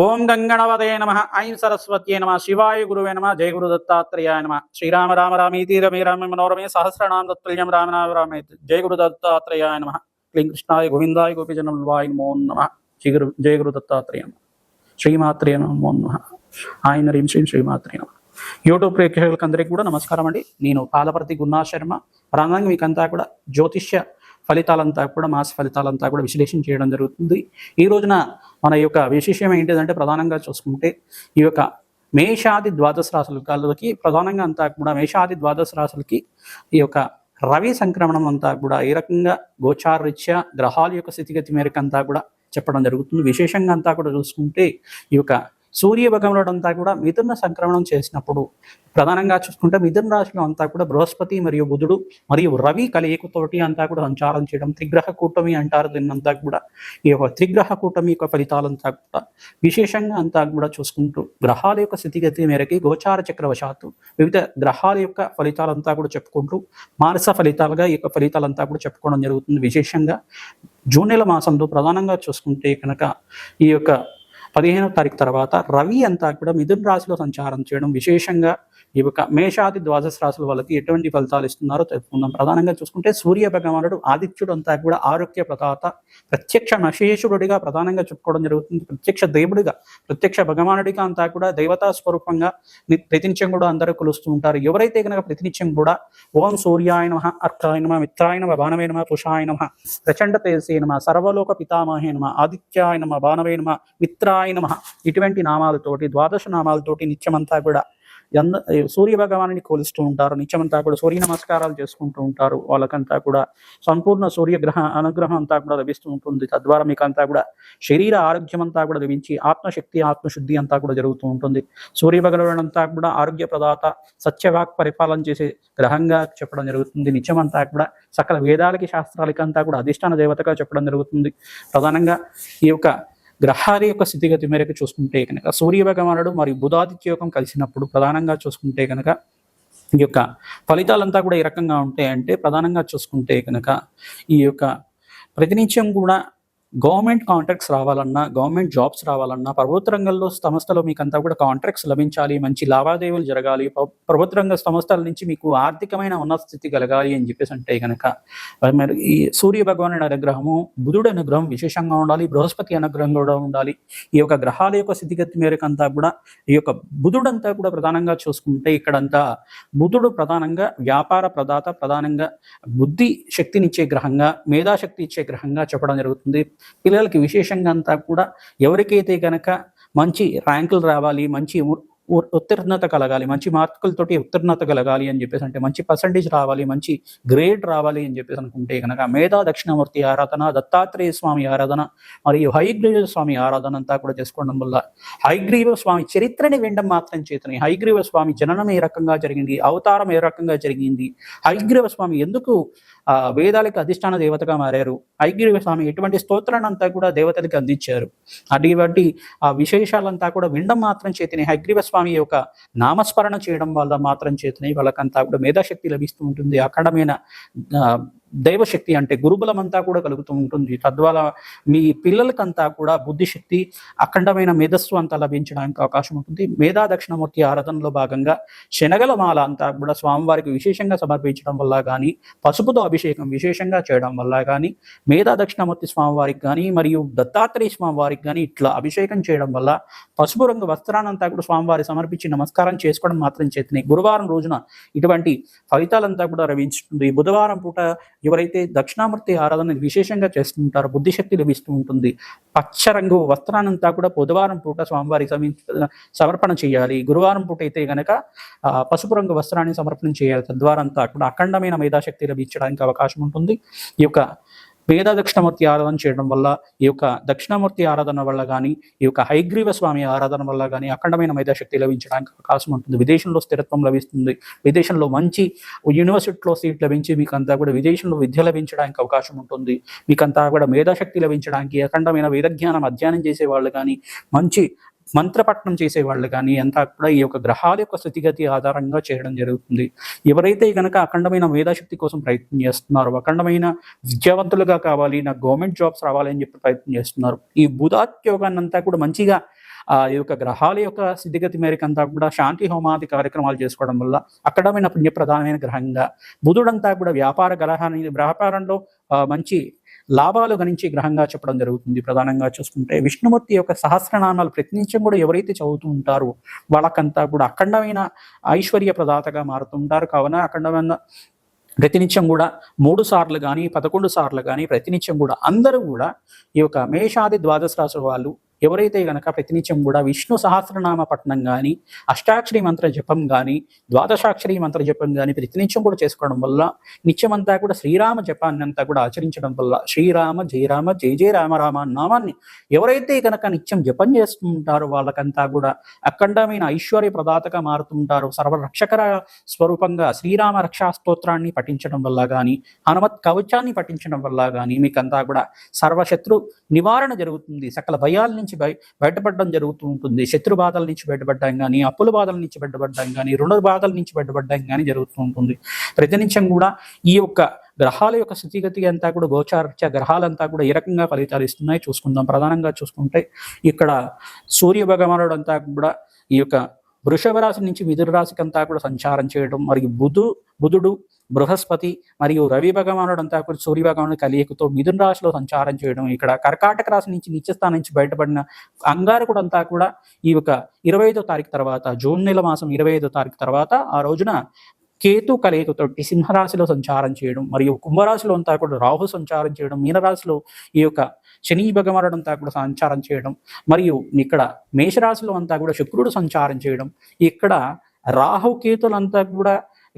ఓం గంగణవదే నమ ఐం సరస్వత్యే నమ శివాయ గురువే నమ జయ గురు దత్తాత్రేయాయ నమ శ్రీరామ రామ రామీతి రమే రామ మనోరమే సహస్రనామ తత్తుల్యం రామనామ రామే జయ గురు దత్తాత్రేయాయ నమ క్లీం కృష్ణాయ గోవిందాయ గోపిజనవాయ నమో నమ జయ గురు దత్తాత్రేయ నమ శ్రీమాత్రే నమో నమ ఆయన రీం శ్రీమాత్రే నమ. యూట్యూబ్ ప్రేక్షకులకు అందరికీ కూడా నమస్కారం అండి. నేను పాలపర్తి గున్నా శర్మ. ప్రధానంగా మీకంతా కూడా జ్యోతిష్య ఫలితాలంతా కూడా మాస ఫలితాలంతా కూడా విశ్లేషణ చేయడం జరుగుతుంది. ఈ రోజున మన యొక్క విశేషం ఏంటిదంటే ప్రధానంగా చూసుకుంటే ఈ యొక్క మేషాది ద్వాదశ రాశులకి ప్రధానంగా అంతా కూడా మేషాది ద్వాదశ రాశులకి ఈ యొక్క రవి సంక్రమణం అంతా కూడా ఏ రకంగా గోచారరీత్యా గ్రహాల యొక్క స్థితిగతి మేరకు అంతా కూడా చెప్పడం జరుగుతుంది. విశేషంగా అంతా కూడా చూసుకుంటే ఈ యొక్క సూర్య భగవానుడు అంతా కూడా మిథున సంక్రమణం చేసినప్పుడు ప్రధానంగా చూసుకుంటే మిథున రాశిలో అంతా కూడా బృహస్పతి మరియు బుధుడు మరియు రవి కలయికతోటి అంతా కూడా సంచారం చేయడం త్రిగ్రహ కూటమి అంటారు. దీన్నంతా కూడా ఈ యొక్క త్రిగ్రహ కూటమి యొక్క ఫలితాలంతా కూడా విశేషంగా అంతా కూడా చూసుకుంటూ గ్రహాల యొక్క స్థితిగతి మేరకి గోచార చక్రవశాత్తు వివిధ గ్రహాల యొక్క ఫలితాలంతా కూడా చెప్పుకుంటూ మానస ఫలితాలుగా ఈ యొక్క ఫలితాలంతా కూడా చెప్పుకోవడం జరుగుతుంది. విశేషంగా జూన్ నెల మాసంలో ప్రధానంగా చూసుకుంటే కనుక ఈ యొక్క 15వ తారీఖు తర్వాత రవి అంతా కూడా మిథున రాశిలో సంచారం చేయడం విశేషంగా ఈ యొక్క మేషాది ద్వాదశ రాశుల వాళ్ళకి ఎటువంటి ఫలితాలు ఇస్తున్నారో తెలుసుకుందాం. ప్రధానంగా చూసుకుంటే సూర్య భగవానుడు ఆదిత్యుడు అంతా కూడా ఆరోగ్య ప్రదాత ప్రత్యక్ష నశేషుడిగా ప్రధానంగా చెప్పుకోవడం జరుగుతుంది. ప్రత్యక్ష దేవుడిగా ప్రత్యక్ష భగవానుడిగా అంతా కూడా దేవతా స్వరూపంగా ప్రతినిత్యం కూడా అందరూ కొలుస్తూ ఉంటారు. ఎవరైతే కనుక ప్రతినిత్యం కూడా ఓం సూర్యాయ నమః అర్కాయ నమః మిత్రాయ నమః బాణవే నమః పుషాయ నమః ప్రచండ తేజసే నమః సర్వలోక పితామహే నమః ఆదిత్యాయ నమః బాణవే నమః మిత్రాయ నమః ఇటువంటి నామాలతోటి ద్వాదశ నామాలతోటి నిత్యమంతా కూడా సూర్య భగవాన్ని కొలుస్తూ ఉంటారు. నిత్యమంతా కూడా సూర్య నమస్కారాలు చేసుకుంటూ ఉంటారు. వాళ్ళకంతా కూడా సంపూర్ణ సూర్యగ్రహ అనుగ్రహం అంతా కూడా లభిస్తూ ఉంటుంది. తద్వారా మీకు అంతా కూడా శరీర ఆరోగ్యం అంతా కూడా లభించి ఆత్మశక్తి ఆత్మశుద్ధి అంతా కూడా జరుగుతూ ఉంటుంది. సూర్య భగవానుడు అంతా కూడా ఆరోగ్య ప్రదాత సత్యవాక్ పరిపాలన చేసే గ్రహంగా చెప్పడం జరుగుతుంది. నిత్యమంతా కూడా సకల వేదాలకి శాస్త్రాలకి అంతా కూడా అధిష్టాన దేవతగా చెప్పడం జరుగుతుంది. ప్రధానంగా ఈ యొక్క గ్రహాల యొక్క స్థితిగతి మేరకు చూసుకుంటే కనుక సూర్య భగవానుడు మరియు బుధాదిత్య యోగం కలిసినప్పుడు ప్రధానంగా చూసుకుంటే కనుక ఈ యొక్క ఫలితాలంతా కూడా ఏ రకంగా ఉంటాయంటే ప్రధానంగా చూసుకుంటే కనుక ఈ యొక్క ప్రతినిత్యం కూడా గవర్నమెంట్ కాంట్రాక్ట్స్ రావాలన్నా గవర్నమెంట్ జాబ్స్ రావాలన్నా ప్రభుత్వ రంగంలో సంస్థలో మీకు అంతా కూడా కాంట్రాక్ట్స్ లభించాలి, మంచి లావాదేవీలు జరగాలి, ప్రభుత్వ రంగ సంస్థల నుంచి మీకు ఆర్థికమైన ఉన్నత స్థితి కలగాలి అని చెప్పేసి అంటే కనుక మరి ఈ సూర్య భగవానుడి అనుగ్రహము బుధుడు అనుగ్రహం విశేషంగా ఉండాలి, బృహస్పతి అనుగ్రహం కూడా ఉండాలి. ఈ యొక్క గ్రహాల యొక్క స్థితిగతి మేరకు అంతా కూడా ఈ యొక్క బుధుడు అంతా కూడా ప్రధానంగా చూసుకుంటే ఇక్కడంతా బుధుడు ప్రధానంగా వ్యాపార ప్రదాత, ప్రధానంగా బుద్ధి శక్తినిచ్చే గ్రహంగా మేధాశక్తి ఇచ్చే గ్రహంగా చెప్పడం జరుగుతుంది. పిల్లలకి విశేషంగా అంతా కూడా ఎవరికైతే కనుక మంచి ర్యాంకులు రావాలి, మంచి ఉత్తీర్ణత కలగాలి, మంచి మార్కులతోటి ఉత్తీర్ణత కలగాలి అని చెప్పేసి అంటే మంచి పర్సంటేజ్ రావాలి, మంచి గ్రేడ్ రావాలి అని చెప్పేసి అనుకుంటే కనుక మేధా దక్షిణామూర్తి ఆరాధన, దత్తాత్రేయ స్వామి ఆరాధన మరియు హయగ్రీవ స్వామి ఆరాధన అంతా కూడా చేసుకోవడం వల్ల హయగ్రీవ స్వామి చరిత్రని వినడం మాత్రం చేతనే హయగ్రీవ స్వామి జననం ఏ రకంగా జరిగింది, అవతారం ఏ రకంగా జరిగింది, హయగ్రీవ స్వామి ఎందుకు వేదాలకు అధిష్టాన దేవతగా మారారు, హయగ్రీవ స్వామి ఎటువంటి స్తోత్రాన్ని అంతా కూడా దేవతలకు అందించారు, అటువంటి ఆ విశేషాలంతా కూడా వినడం మాత్రం చేతనే హయగ్రీవ స్వామి యొక్క నామస్మరణ చేయడం వల్ల మాత్రం చేతనే వాళ్ళకంతా కూడా మేధాశక్తి లభిస్తూ ఉంటుంది. అఖండమైన దైవశక్తి అంటే గురుబలం అంతా కూడా కలుగుతూ ఉంటుంది. తద్వారా మీ పిల్లలకంతా కూడా బుద్ధిశక్తి అఖండమైన మేధస్సు అంతా లభించడానికి అవకాశం ఉంటుంది. మేధా దక్షిణమూర్తి ఆరాధనలో భాగంగా శనగల మాల అంతా కూడా స్వామివారికి విశేషంగా సమర్పించడం వల్ల కానీ, పసుపుతో అభిషేకం విశేషంగా చేయడం వల్ల కానీ, మేధా దక్షిణమూర్తి స్వామివారికి కానీ మరియు దత్తాత్రేయ స్వామివారికి కానీ ఇట్లా అభిషేకం చేయడం వల్ల పసుపు రంగు వస్త్రానంతా కూడా స్వామివారి సమర్పించి నమస్కారం చేసుకోవడం మాత్రం చేతనే గురువారం రోజున ఇటువంటి ఫలితాలంతా కూడా లభించుతుంది. బుధవారం పూట ఎవరైతే దక్షిణామూర్తి ఆరాధన విశేషంగా చేస్తుంటారో బుద్ధిశక్తి లభిస్తూ ఉంటుంది. పచ్చ రంగు వస్త్రానంతా కూడా బుధవారం పూట స్వామివారికి సమర్పణ చేయాలి. గురువారం పూట అయితే కనుక పసుపు రంగు వస్త్రాన్ని సమర్పణ చేయాలి. తద్వారా అంతా కూడా అఖండమైన మేధాశక్తి లభించడానికి అవకాశం ఉంటుంది. ఈ యొక్క వేద దక్షిణమూర్తి ఆరాధన చేయడం వల్ల ఈ యొక్క దక్షిణామూర్తి ఆరాధన వల్ల కానీ ఈ యొక్క హయగ్రీవ స్వామి ఆరాధన వల్ల కానీ అఖండమైన మేధాశక్తి లభించడానికి అవకాశం ఉంటుంది. విదేశంలో స్థిరత్వం లభిస్తుంది. విదేశంలో మంచి యూనివర్సిటీలో సీట్ లభించి మీకు అంతా కూడా విదేశంలో విద్య లభించడానికి అవకాశం ఉంటుంది. మీకంతా కూడా మేధాశక్తి లభించడానికి అఖండమైన వేదజ్ఞానం అధ్యయనం చేసే వాళ్ళు కానీ మంచి మంత్రపట్నం చేసేవాళ్ళు కానీ అంతా కూడా ఈ యొక్క గ్రహాల యొక్క స్థితిగతి ఆధారంగా చేయడం జరుగుతుంది. ఎవరైతే గనక అఖండమైన మేధాశక్తి కోసం ప్రయత్నం చేస్తున్నారో, అఖండమైన విద్యావంతులుగా కావాలి, నాకు గవర్నమెంట్ జాబ్స్ రావాలి అని చెప్పి ప్రయత్నం చేస్తున్నారు, ఈ బుధాత్యోగాన్ని అంతా కూడా మంచిగా ఈ యొక్క గ్రహాల యొక్క స్థితిగతి మేరకు అంతా కూడా శాంతి హోమాది కార్యక్రమాలు చేసుకోవడం వల్ల అఖండమైన పుణ్యప్రధానమైన గ్రహంగా బుధుడంతా కూడా వ్యాపారంలో మంచి లాభాలు గణించే గ్రహంగా చెప్పడం జరుగుతుంది. ప్రధానంగా చూసుకుంటే విష్ణుమూర్తి యొక్క సహస్రనామాలు ప్రతినిత్యం కూడా ఎవరైతే చదువుతూ ఉంటారో వాళ్ళకంతా కూడా అఖండమైన ఐశ్వర్య ప్రదాతగా మారుతుంటారు. కావున అఖండమైన ప్రతినిత్యం కూడా 3 సార్లు కానీ 11 సార్లు కానీ ప్రతినిత్యం కూడా అందరూ కూడా ఈ యొక్క మేషాది ద్వాదశ రాశుల వాళ్ళు ఎవరైతే గనక ప్రతినిత్యం కూడా విష్ణు సహస్రనామ పఠనం కానీ, అష్టాక్షరి మంత్ర జపం కానీ, ద్వాదశాక్షరి మంత్ర జపం కానీ ప్రతినిత్యం కూడా చేసుకోవడం వల్ల నిత్యమంతా కూడా శ్రీరామ జపాన్ని అంతా కూడా ఆచరించడం వల్ల శ్రీరామ జయ రామ జయ జయ రామ రామ నామాన్ని ఎవరైతే కనుక నిత్యం జపం చేస్తుంటారో వాళ్ళకంతా కూడా అఖండమైన ఐశ్వర్య ప్రదాతగా మారుతుంటారు. సర్వరక్షకర స్వరూపంగా శ్రీరామ రక్షా స్తోత్రాన్ని పఠించడం వల్ల కానీ, హనుమత్ కవచాన్ని పఠించడం వల్ల కానీ మీకంతా కూడా సర్వశత్రు నివారణ జరుగుతుంది. సకల భయాల నుంచి బయటపడడం జరుగుతూ ఉంటుంది. శత్రు బాధల నుంచి బయటపడడం కానీ, అప్పుల బాధల నుంచి బయటపడడం కానీ, రుణ బాధల నుంచి బయటపడడం కానీ జరుగుతూ ఉంటుంది. ప్రతినిత్యం కూడా ఈ యొక్క గ్రహాల యొక్క స్థితిగతి అంతా కూడా గోచారరీత్యా గ్రహాలంతా కూడా ఏ రకంగా ఫలితాలు ఇస్తున్నాయి చూసుకుందాం. ప్రధానంగా చూసుకుంటే ఇక్కడ సూర్య భగవానుడు అంతా కూడా ఈ యొక్క వృషభ రాశి నుంచి మిథున రాశికి అంతా కూడా సంచారం చేయడం, మరియు బుధుడు బృహస్పతి మరియు రవి భగవానుడు అంతా కూడా సూర్య భగవానుడు కలియకతో మిథున రాశిలో సంచారం చేయడం, ఇక్కడ కర్కాటక రాశి నుంచి నిత్యస్థానం నుంచి బయటపడిన అంగారకుడు అంతా కూడా ఈ యొక్క 25వ తారీఖు తర్వాత, జూన్ నెల మాసం 25వ తారీఖు తర్వాత ఆ రోజున కేతు కలయికతోటి సింహరాశిలో సంచారం చేయడం, మరియు కుంభరాశిలో అంతా కూడా రాహు సంచారం చేయడం, మీనరాశిలో ఈ యొక్క శని భగవానుడు అంతా కూడా సంచారం చేయడం, మరియు ఇక్కడ మేషరాశిలో అంతా కూడా శుక్రుడు సంచారం చేయడం, ఇక్కడ రాహు కేతులంతా కూడా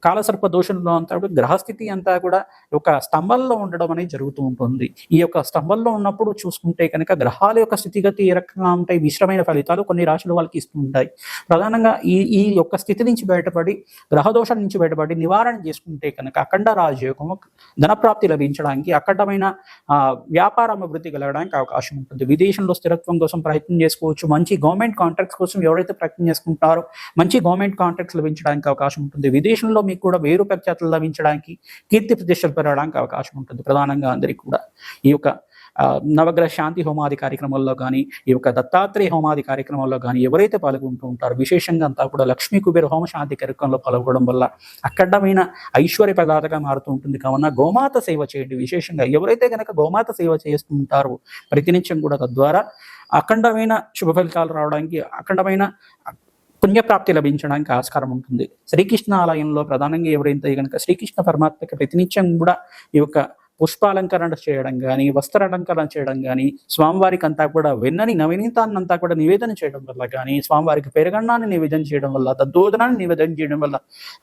కాలసర్ప దోషంలో అంతా కూడా గ్రహస్థితి అంతా కూడా ఒక స్తంభంలో ఉండడం అనేది జరుగుతూ ఉంటుంది. ఈ యొక్క స్తంభంలో ఉన్నప్పుడు చూసుకుంటే కనుక గ్రహాల యొక్క స్థితిగతి ఏ రకంగా ఉంటాయి, మిశ్రమైన ఫలితాలు కొన్ని రాశుల వాళ్ళకి ఇస్తూ ఉంటాయి. ప్రధానంగా ఈ యొక్క స్థితి నుంచి బయటపడి, గ్రహదోషం నుంచి బయటపడి నివారణ చేసుకుంటే కనుక అఖండ రాజయోగము, ధనప్రాప్తి లభించడానికి, అఖండమైన వ్యాపారం అభివృద్ధి కలగడానికి అవకాశం ఉంటుంది. విదేశంలో స్థిరత్వం కోసం ప్రయత్నం చేసుకోవచ్చు. మంచి గవర్నమెంట్ కాంట్రాక్ట్స్ కోసం ఎవరైతే ప్రయత్నం చేసుకుంటారో మంచి గవర్నమెంట్ కాంట్రాక్ట్స్ లభించడానికి అవకాశం ఉంటుంది. విదేశంలో మీకు కూడా వేరు ప్రఖ్యాతులు లభించడానికి, కీర్తి ప్రతిష్టలు పెరగడానికి అవకాశం ఉంటుంది. ప్రధానంగా అందరికీ కూడా ఈ యొక్క నవగ్రహ శాంతి హోమాది కార్యక్రమాల్లో కానీ, ఈ యొక్క దత్తాత్రేయ హోమాది కార్యక్రమాల్లో కానీ ఎవరైతే పాల్గొంటూ ఉంటారో విశేషంగా అంతా కూడా లక్ష్మీ కుబేర హోమ శాంతి కార్యక్రమంలో పాల్గొనడం వల్ల అఖండమైన ఐశ్వర్య ప్రదాతగా మారుతూ ఉంటుంది. కావున గోమాత సేవ చేయండి. విశేషంగా ఎవరైతే కనుక గోమాత సేవ చేస్తూ ఉంటారో ప్రతినిత్యం కూడా తద్వారా అఖండమైన శుభ ఫలితాలు రావడానికి, అఖండమైన పుణ్యప్రాప్తి లభించడానికి ఆస్కారం ఉంటుంది. శ్రీకృష్ణ ఆలయంలో ప్రధానంగా ఎవరైతే కనుక శ్రీకృష్ణ పరమాత్మకి ప్రతినిత్యం కూడా ఈ యొక్క పుష్పాలంకరణ చేయడం కానీ, వస్త్రాలంకరణ చేయడం కానీ, స్వామివారికి అంతా కూడా వెన్నని నవనీతాన్ని అంతా కూడా నివేదన చేయడం వల్ల కానీ, స్వామివారికి పెరగన్నాన్ని నివేదన చేయడం వల్ల, దద్దోదనాన్ని నివేదన చేయడం వల్ల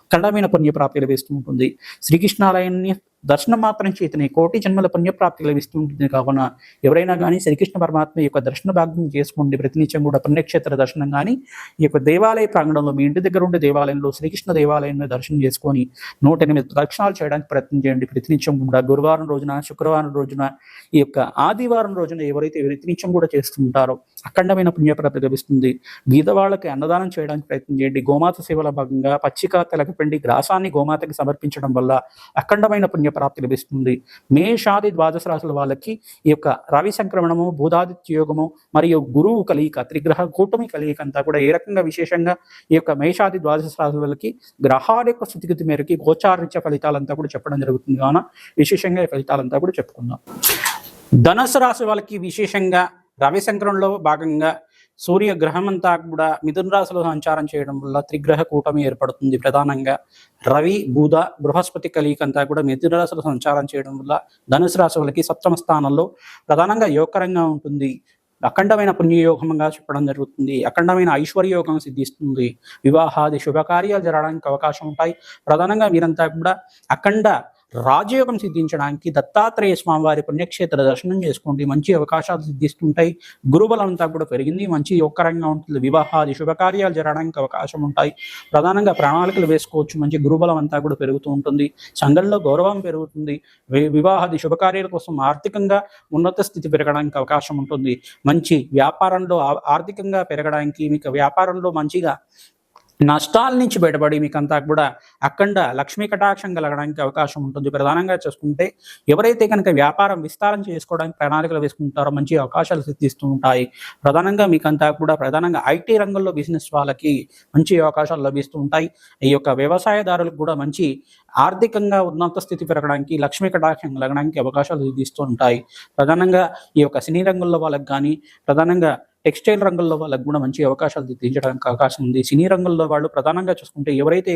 అఖండమైన పుణ్యప్రాప్తి లభిస్తూ ఉంటుంది. శ్రీకృష్ణాలయాన్ని దర్శనం మాత్రం చేతనే కోటి జన్మల పుణ్యప్రాప్తి లభిస్తూ ఉంటుంది. కావున ఎవరైనా కానీ శ్రీకృష్ణ పరమాత్మ యొక్క దర్శన భాగ్యం చేసుకోండి. ప్రతినిత్యం కూడా పుణ్యక్షేత్ర దర్శనం కానీ, ఈ యొక్క దేవాలయ ప్రాంగణంలో మీ ఇంటి దగ్గర ఉండే దేవాలయంలో శ్రీకృష్ణ దేవాలయాన్ని దర్శనం చేసుకొని 108 దర్శనాలు చేయడానికి ప్రయత్నం చేయండి. ప్రతినిత్యం కూడా గురువారం రోజున, శుక్రవారం రోజున, ఈ యొక్క ఆదివారం రోజున ఎవరైతే ప్రతినిత్యం కూడా చేస్తుంటారో అఖండమైన పుణ్యప్రాప్తి లభిస్తుంది. బీదవాళ్ళకి అన్నదానం చేయడానికి ప్రయత్నం చేయండి. గోమాత సేవల భాగంగా పచ్చిక తెలకపిండి గ్రాసాన్ని గోమాతకి సమర్పించడం వల్ల అఖండమైన పుణ్యప్రాప్తి లభిస్తుంది. మేషాది ద్వాదశ రాశుల వాళ్ళకి ఈ యొక్క రవి సంక్రమణము, బుధాదిత్య యోగము మరియు గురువు కలియిక, త్రిగ్రహ కూటమి కలియిక అంతా కూడా ఏ రకంగా విశేషంగా ఈ యొక్క మేషాది ద్వాదశ రాశుల వాళ్ళకి గ్రహాల యొక్క స్థితిగతి మేరకి గోచారరీత్య ఫలితాలంతా కూడా చెప్పడం జరుగుతుంది. కావున విశేషంగా ఈ ఫలితాలంతా కూడా చెప్పుకుందాం. ధనుసు రాశి వాళ్ళకి విశేషంగా రవి సంక్రమణలో భాగంగా సూర్యగ్రహం అంతా కూడా మిథున రాశిలో సంచారం చేయడం వల్ల త్రిగ్రహ కూటమి ఏర్పడుతుంది. ప్రధానంగా రవి, బుధ, బృహస్పతి కలియిక అంతా కూడా మిథున రాశిలో సంచారం చేయడం వల్ల ధనుసు రాశి వాళ్ళకి 7వ స్థానంలో ప్రధానంగా యోగకరంగా ఉంటుంది. అఖండమైన పుణ్యయోగంగా చెప్పడం జరుగుతుంది. అఖండమైన ఐశ్వర్యయోగం సిద్ధిస్తుంది. వివాహాది శుభకార్యాలు జరగడానికి అవకాశం ఉంటాయి. ప్రధానంగా మీరంతా కూడా అఖండ రాజయోగం సిద్ధించడానికి దత్తాత్రేయ స్వామి వారి పుణ్యక్షేత్ర దర్శనం చేసుకోండి, మంచి అవకాశాలు సిద్ధిస్తుంటాయి. గురుబలం అంతా కూడా పెరిగింది, మంచి యోగకరంగా ఉంటుంది. వివాహాది శుభకార్యాలు జరగడానికి అవకాశం ఉంటాయి. ప్రధానంగా ప్రణాళికలు వేసుకోవచ్చు. మంచి గురుబలం అంతా కూడా పెరుగుతూ ఉంటుంది. సంఘంలో గౌరవం పెరుగుతుంది. వివాహాది శుభకార్యాల కోసం ఆర్థికంగా ఉన్నత స్థితి పెరగడానికి అవకాశం ఉంటుంది. మంచి వ్యాపారంలో ఆర్థికంగా పెరగడానికి, మీకు వ్యాపారంలో మంచిగా నష్టాల నుంచి బయటపడి మీకంతా కూడా అఖండ లక్ష్మీ కటాక్షం కలగడానికి అవకాశం ఉంటుంది. ప్రధానంగా చూసుకుంటే ఎవరైతే కనుక వ్యాపారం విస్తారం చేసుకోవడానికి ప్రణాళికలు వేసుకుంటారో మంచి అవకాశాలు సిద్ధిస్తూ ఉంటాయి. ప్రధానంగా మీకంతా కూడా ప్రధానంగా ఐటీ రంగంలో బిజినెస్ వాళ్ళకి మంచి అవకాశాలు లభిస్తూ ఉంటాయి. ఈ యొక్క వ్యవసాయదారులకు కూడా మంచి ఆర్థికంగా ఉన్నత స్థితి పెరగడానికి, లక్ష్మీ కటాక్షం కలగడానికి అవకాశాలు సిద్ధిస్తూ ఉంటాయి. ప్రధానంగా ఈ యొక్క సినీ రంగంలో వాళ్ళకి కానీ, ప్రధానంగా టెక్స్టైల్ రంగంలో వాళ్ళకు కూడా మంచి అవకాశాలు సిద్ధించడానికి అవకాశం ఉంది. సినీ రంగంలో వాళ్ళు ప్రధానంగా చూసుకుంటే ఎవరైతే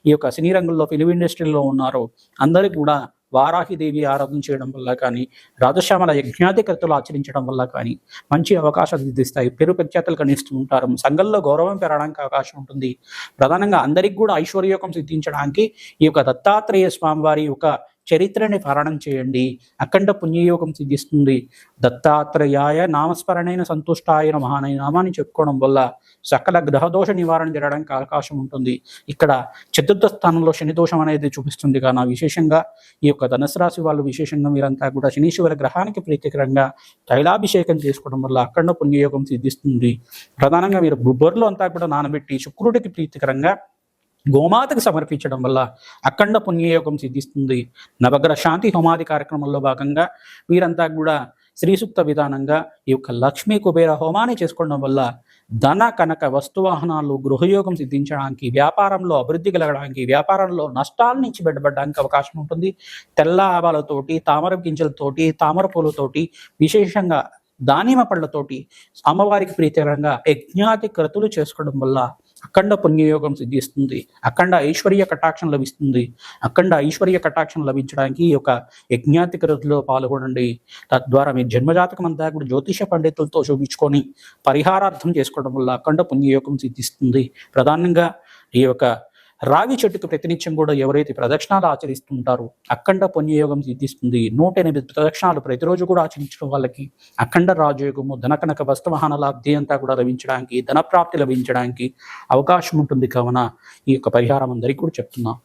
ఈ యొక్క సినీ రంగంలో ఫిలిం ఇండస్ట్రీలో ఉన్నారో అందరికీ కూడా వారాహిదేవి ఆరాధన చేయడం వల్ల కానీ, రాజశ్యామల యజ్ఞాధికర్తలు ఆచరించడం వల్ల కానీ మంచి అవకాశాలు సిద్ధిస్తాయి. పేరు ప్రఖ్యాతలు కనిస్తూ ఉంటారు. సంఘంలో గౌరవం పెరగడానికి అవకాశం ఉంటుంది. ప్రధానంగా అందరికి కూడా ఐశ్వర్యోగం సిద్ధించడానికి ఈ యొక్క దత్తాత్రేయ స్వామి వారి యొక్క చరిత్రని పారాయణం చేయండి, అఖండ పుణ్యయోగం సిద్ధిస్తుంది. దత్తాత్రేయాయ నామస్మరణైన సంతుష్టాయ నమః అనే నామాన్ని చెప్పుకోవడం వల్ల సకల గ్రహదోష నివారణ జరగడానికి అవకాశం ఉంటుంది. ఇక్కడ చతుర్థ స్థానంలో శని దోషం అనేది చూపిస్తుంది. కానీ విశేషంగా ఈ యొక్క ధనుసు రాశి వాళ్ళు విశేషంగా మీరంతా కూడా శనీశ్వర గ్రహానికి ప్రీతికరంగా తైలాభిషేకం చేసుకోవడం వల్ల అఖండ పుణ్యయోగం సిద్ధిస్తుంది. ప్రధానంగా మీరు బొబ్బర్లు అంతా కూడా నానబెట్టి శుక్రుడికి ప్రీతికరంగా గోమాతకు సమర్పించడం వల్ల అఖండ పుణ్యయోగం సిద్ధిస్తుంది. నవగ్రహ శాంతి హోమాది కార్యక్రమంలో భాగంగా వీరంతా కూడా శ్రీ సూక్త విధానంగా ఈ యొక్క లక్ష్మీ కుబేర హోమాన్ని చేసుకోవడం వల్ల ధన కనక వస్తువాహనాలు గృహయోగం సిద్ధించడానికి, వ్యాపారంలో అభివృద్ధి కలగడానికి, వ్యాపారంలో నష్టాల నుంచి బయటపడడానికి అవకాశం ఉంటుంది. తెల్ల ఆవాలతోటి, తామర గింజలతోటి, తామర పూలతోటి, విశేషంగా దానిమ్మ పళ్ళతోటి అమ్మవారికి ప్రీతికరంగా యజ్ఞాతి క్రతులు చేసుకోవడం వల్ల అఖండ పుణ్యయోగం సిద్ధిస్తుంది. అఖండ ఐశ్వర్య కటాక్షం లభిస్తుంది. అఖండ ఐశ్వర్య కటాక్షం లభించడానికి ఈ యొక్క యజ్ఞాతి క్రతులో పాల్గొనండి. తద్వారా మీ జన్మజాతకం అంతా కూడా జ్యోతిష పండితులతో చూపించుకొని పరిహారార్థం చేసుకోవడం వల్ల అఖండ పుణ్యయోగం సిద్ధిస్తుంది. ప్రధానంగా ఈ యొక్క రావి చెట్టుకు ప్రతినిత్యం కూడా ఎవరైతే ప్రదక్షిణాలు ఆచరిస్తుంటారో అఖండ పుణ్యయోగం సిద్ధిస్తుంది. 108 ప్రదక్షిణాలు ప్రతిరోజు కూడా ఆచరించడం వాళ్ళకి అఖండ రాజయోగము, ధనకనక వస్తువాహనాల అబ్ధి అంతా కూడా లభించడానికి, ధనప్రాప్తి లభించడానికి అవకాశం ఉంటుంది. కావున ఈ యొక్క పరిహారం అందరికీ కూడా చెప్తున్నాం.